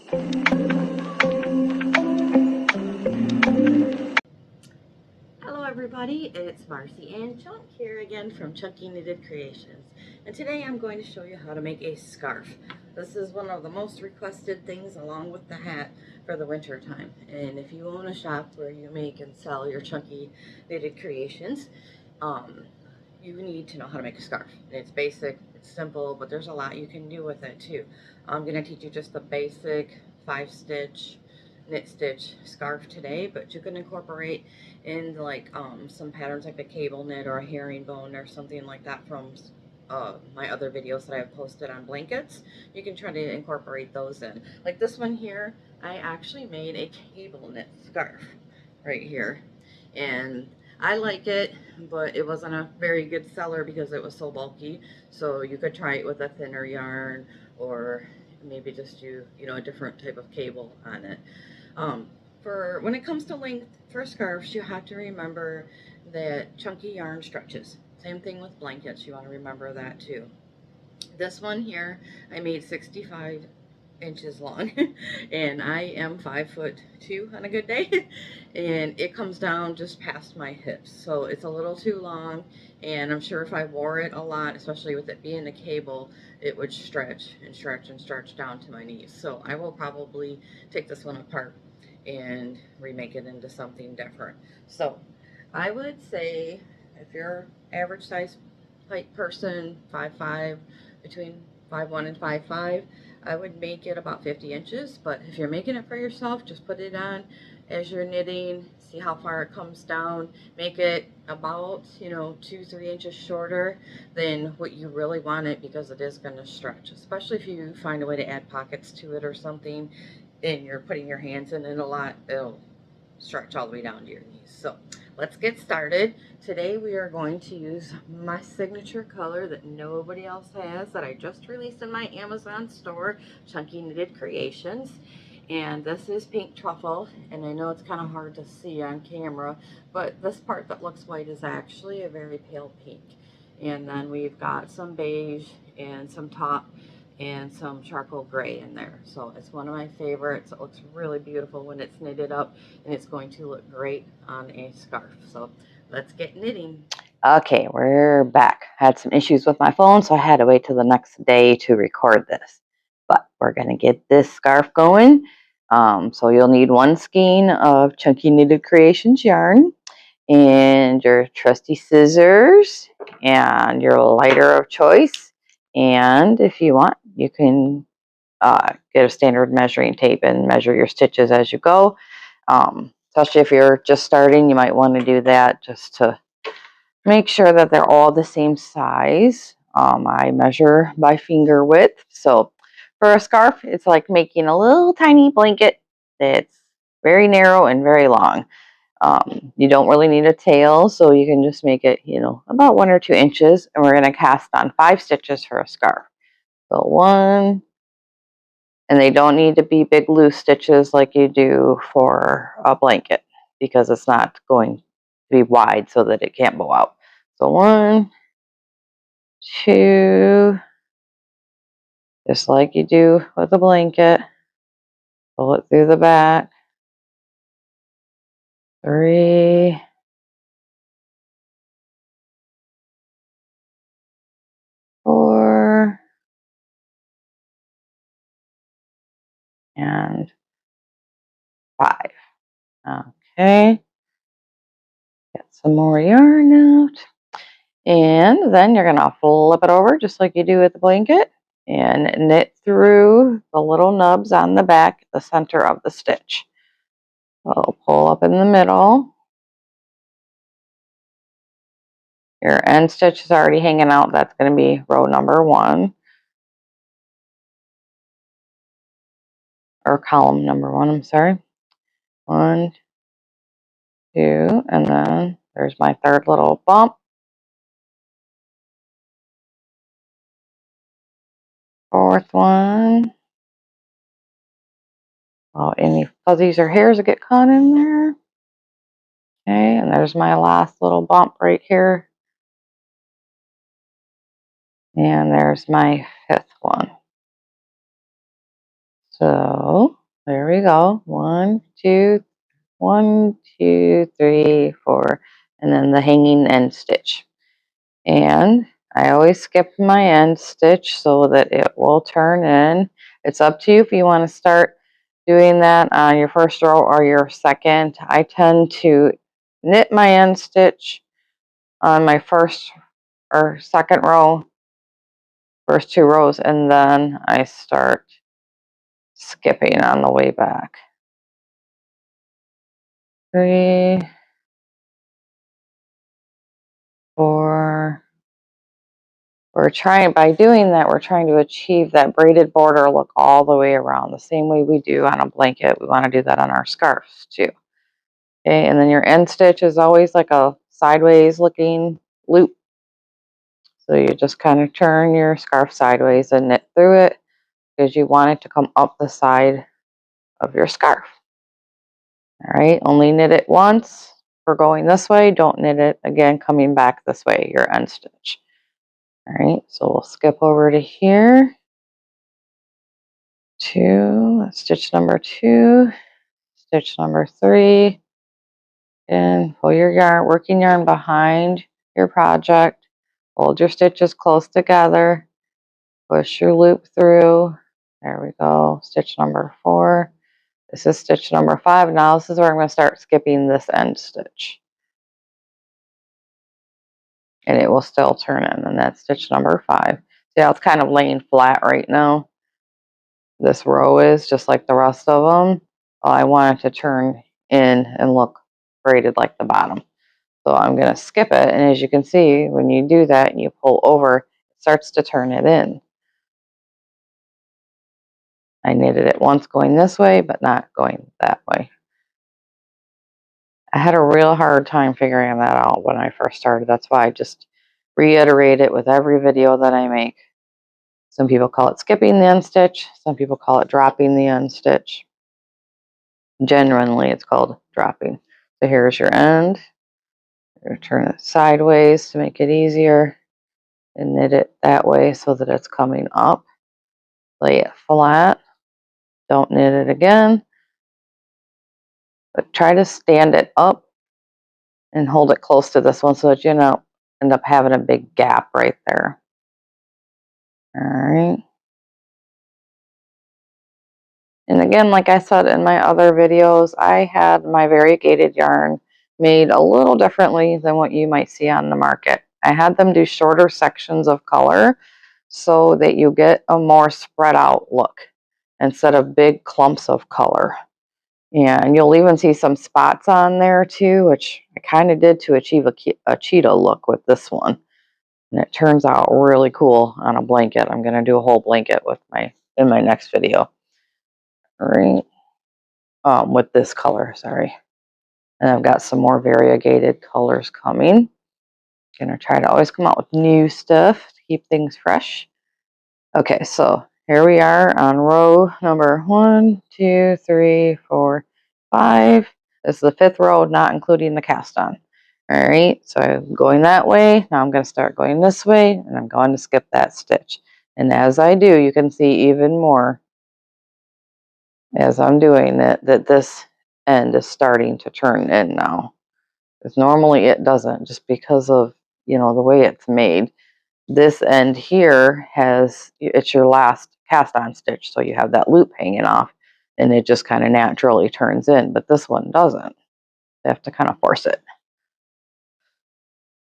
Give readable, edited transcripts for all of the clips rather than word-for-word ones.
Hello everybody, it's Marcy and Chunk here again from Chunky Knitted Creations. And today I'm going to show you how to make a scarf. This is one of the most requested things along with the hat for the winter time. And if you own a shop where you make and sell your Chunky Knitted Creations, you need to know how to make a scarf. It's basic, it's simple, but there's a lot you can do with it too. I'm going to teach you just the basic 5-stitch knit stitch scarf today, but you can incorporate in like some patterns like a cable knit or a herringbone or something like that from my other videos that I've posted on blankets. You can try to incorporate those in. Like this one here, I actually made a cable knit scarf right here, and I like it, but it wasn't a very good seller because it was so bulky. So you could try it with a thinner yarn, or maybe just do, a different type of cable on it. For when it comes to length for scarves, you have to remember that chunky yarn stretches. Same thing with blankets, you want to remember that too. This one here, I made 65 inches long and I am 5'2" on a good day and it comes down just past my hips, so it's a little too long, and I'm sure if I wore it a lot, especially with it being a cable, it would stretch and stretch and stretch down to my knees. So I will probably take this one apart and remake it into something different. So I would say if you're average size height person, 5'5", between 5'1" and 5'5", I would make it about 50 inches, but if you're making it for yourself, just put it on as you're knitting, see how far it comes down, make it about, 2-3 inches shorter than what you really want it, because it is going to stretch, especially if you find a way to add pockets to it or something and you're putting your hands in it a lot, it'll stretch all the way down to your knees. So let's get started. Today we are going to use my signature color that nobody else has, that I just released in my Amazon store, Chunky Knitted Creations. And this is Pink Truffle, and I know it's kind of hard to see on camera, but this part that looks white is actually a very pale pink. And then we've got some beige and some taupe and some charcoal gray in there. So it's one of my favorites. It looks really beautiful when it's knitted up, and it's going to look great on a scarf. So let's get knitting. Okay, we're back. I had some issues with my phone, so I had to wait till the next day to record this. But we're going to get this scarf going. So you'll need one skein of Chunky Knitted Creations yarn, and your trusty scissors, and your lighter of choice. And if you want, you can get a standard measuring tape and measure your stitches as you go. Especially if you're just starting, you might want to do that just to make sure that they're all the same size. I measure by finger width. So for a scarf, it's like making a little tiny blanket that's very narrow and very long. You don't really need a tail, so you can just make it, about 1 or 2 inches, and we're going to cast on 5 stitches for a scarf. So 1, and they don't need to be big loose stitches like you do for a blanket, because it's not going to be wide so that it can't bow out. So 1, 2, just like you do with a blanket, pull it through the back. 3, 4, and 5. Okay, get some more yarn out. And then you're going to flip it over just like you do with the blanket and knit through the little nubs on the back, the center of the stitch. So pull up in the middle. Your end stitch is already hanging out. That's going to be row number 1. Or column number 1, I'm sorry. 1, 2, and then there's my third little bump. 4th one. Oh, any fuzzies or hairs that get caught in there. Okay, and there's my last little bump right here. And there's my 5th one. So There we go. 1, 2, 1, 2, 3, 4, and then the hanging end stitch. And I always skip my end stitch so that it will turn in. It's up to you if you want to start doing that on your first row or your second. I tend to knit my end stitch on my first or second row, first 2 rows, and then I start skipping on the way back. 3, 4. By doing that, we're trying to achieve that braided border look all the way around, the same way we do on a blanket. We want to do that on our scarves too. Okay, and then your end stitch is always like a sideways looking loop. So you just kind of turn your scarf sideways and knit through it because you want it to come up the side of your scarf. All right, only knit it once for going this way. Don't knit it again coming back this way, your end stitch. All right, so we'll skip over to here. 2, stitch number 2, stitch number 3, and pull your yarn, working yarn behind your project. Hold your stitches close together, push your loop through. There we go, stitch number 4. This is stitch number 5. Now this is where I'm going to start skipping this end stitch. And it will still turn in, and that's stitch number 5. See how it's kind of laying flat right now? This row is just like the rest of them. I want it to turn in and look braided like the bottom. So I'm going to skip it, and as you can see, when you do that and you pull over, it starts to turn it in. I knitted it once going this way, but not going that way. I had a real hard time figuring that out when I first started. That's why I just reiterate it with every video that I make. Some people call it skipping the end stitch. Some people call it dropping the end stitch. Generally, it's called dropping. So here's your end. Turn it sideways to make it easier and knit it that way so that it's coming up. Lay it flat. Don't knit it again. But try to stand it up and hold it close to this one so that you don't end up having a big gap right there. All right. And again, like I said in my other videos, I had my variegated yarn made a little differently than what you might see on the market. I had them do shorter sections of color so that you get a more spread out look instead of big clumps of color. And you'll even see some spots on there too, which I kind of did to achieve a cheetah look with this one. And it turns out really cool on a blanket. I'm going to do a whole blanket with in my next video. All right. With this color, sorry. And I've got some more variegated colors coming. Gonna try to always come out with new stuff to keep things fresh. Okay, so here we are on row number 1, 2, 3, 4, 5. This is the 5th row, not including the cast on. All right, so I'm going that way. Now I'm going to start going this way, and I'm going to skip that stitch. And as I do, you can see even more as I'm doing it that this end is starting to turn in now. Because normally it doesn't, just because of, the way it's made. This end here it's your last cast on stitch, so you have that loop hanging off, and it just kind of naturally turns in, but this one doesn't. You have to kind of force it.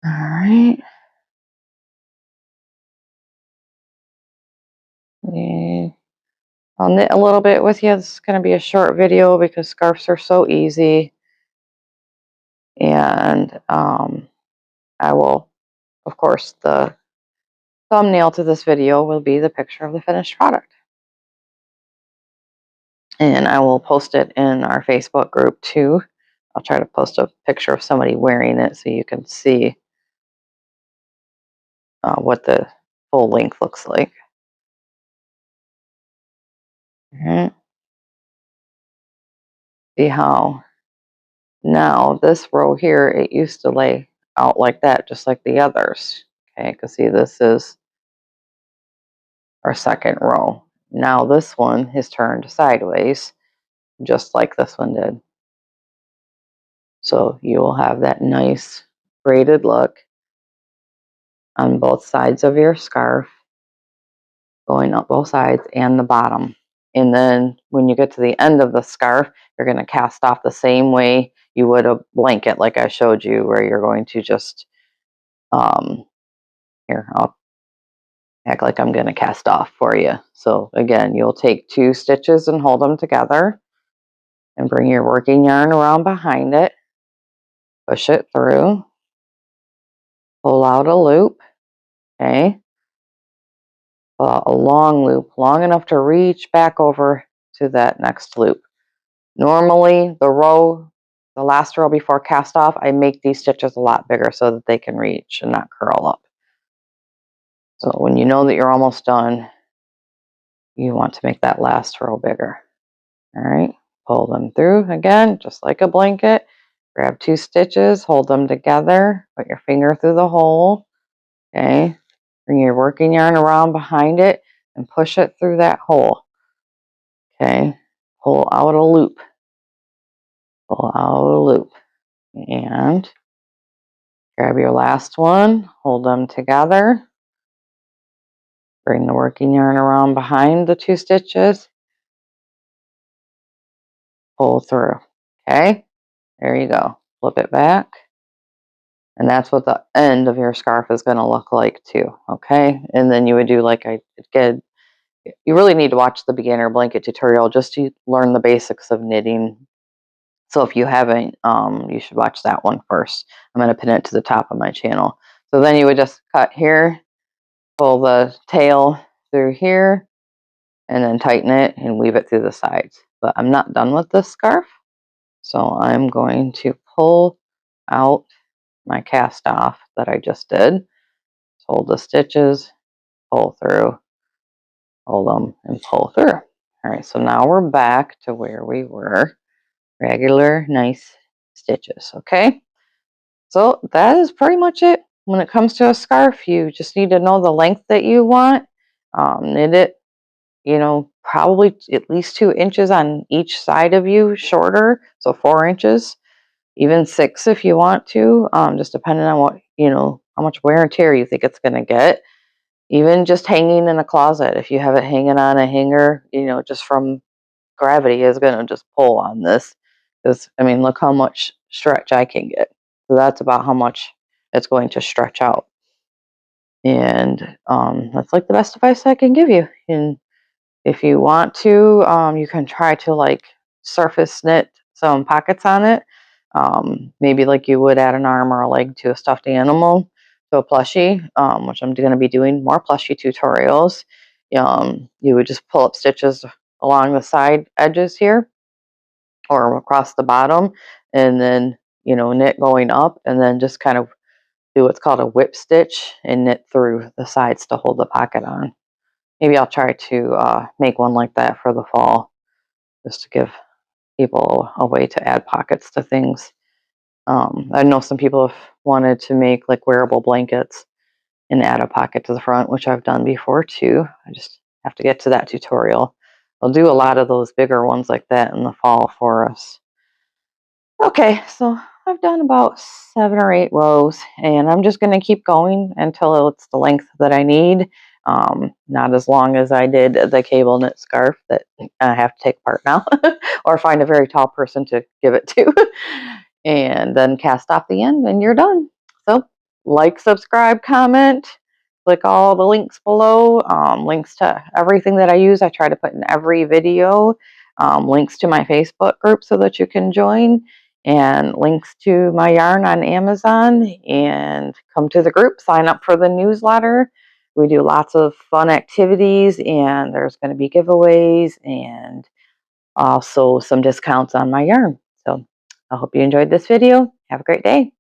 All right. And I'll knit a little bit with you. This is going to be a short video because scarves are so easy. And I will, of course, the thumbnail to this video will be the picture of the finished product. And I will post it in our Facebook group too. I'll try to post a picture of somebody wearing it so you can see what the full length looks like. See how now this row here, it used to lay out like that, just like the others. Okay, because see, this is our second row. Now this one is turned sideways. just like this one did. So you will have that nice braided look on both sides of your scarf, going up both sides and the bottom. And then when you get to the end of the scarf, you're going to cast off the same way you would a blanket, like I showed you, where you're going to just, here, I'll act like I'm going to cast off for you. So again, you'll take 2 stitches and hold them together and bring your working yarn around behind it, push it through, pull out a loop, okay? Pull out a long loop, long enough to reach back over to that next loop. Normally, the last row before cast off, I make these stitches a lot bigger so that they can reach and not curl up. So when you know that you're almost done, you want to make that last row bigger. All right, pull them through again, just like a blanket. Grab 2 stitches, hold them together, put your finger through the hole, okay? Bring your working yarn around behind it and push it through that hole, okay? Pull out a loop, pull out a loop, and grab your last one, hold them together, bring the working yarn around behind the 2 stitches, pull through, okay? There you go. Flip it back. And that's what the end of your scarf is going to look like too, okay? And then you would do like I did. You really need to watch the beginner blanket tutorial just to learn the basics of knitting. So if you haven't, you should watch that one first. I'm going to pin it to the top of my channel. So then you would just cut here, pull the tail through here, and then tighten it and weave it through the sides. But I'm not done with this scarf, so I'm going to pull out my cast off that I just did. Hold the stitches, pull through, hold them, and pull through. All right, so now we're back to where we were. Regular, nice stitches, okay? So that is pretty much it. When it comes to a scarf, you just need to know the length that you want. Knit it, you know, probably at least 2 inches on each side of you shorter, so 4 inches, even 6 if you want to, just depending on what, you know, how much wear and tear you think it's going to get. Even just hanging in a closet, if you have it hanging on a hanger, you know, just from gravity is going to just pull on this. Because, I mean, look how much stretch I can get. So that's about how much it's going to stretch out. And that's like the best advice I can give you. And if you want to, you can try to like surface knit some pockets on it. Maybe like you would add an arm or a leg to a stuffed animal, to a plushie, which I'm going to be doing more plushie tutorials. You would just pull up stitches along the side edges here or across the bottom, and then, you know, knit going up, and then just kind of do what's called a whip stitch and knit through the sides to hold the pocket on. Maybe I'll try to make one like that for the fall, just to give people a way to add pockets to things. I know some people have wanted to make like wearable blankets and add a pocket to the front, which I've done before too. I just have to get to that tutorial. I'll do a lot of those bigger ones like that in the fall for us. Okay, so I've done about 7 or 8 rows, and I'm just going to keep going until it's the length that I need. Not as long as I did the cable knit scarf that I have to take apart now, or find a very tall person to give it to, and then cast off the end, and you're done. So, like, subscribe, comment, click all the links below. Links to everything that I use, I try to put in every video. Links to my Facebook group so that you can join, and links to my yarn on Amazon, and come to the group, sign up for the newsletter. We do lots of fun activities, and there's going to be giveaways and also some discounts on my yarn. So I hope you enjoyed this video. Have a great day.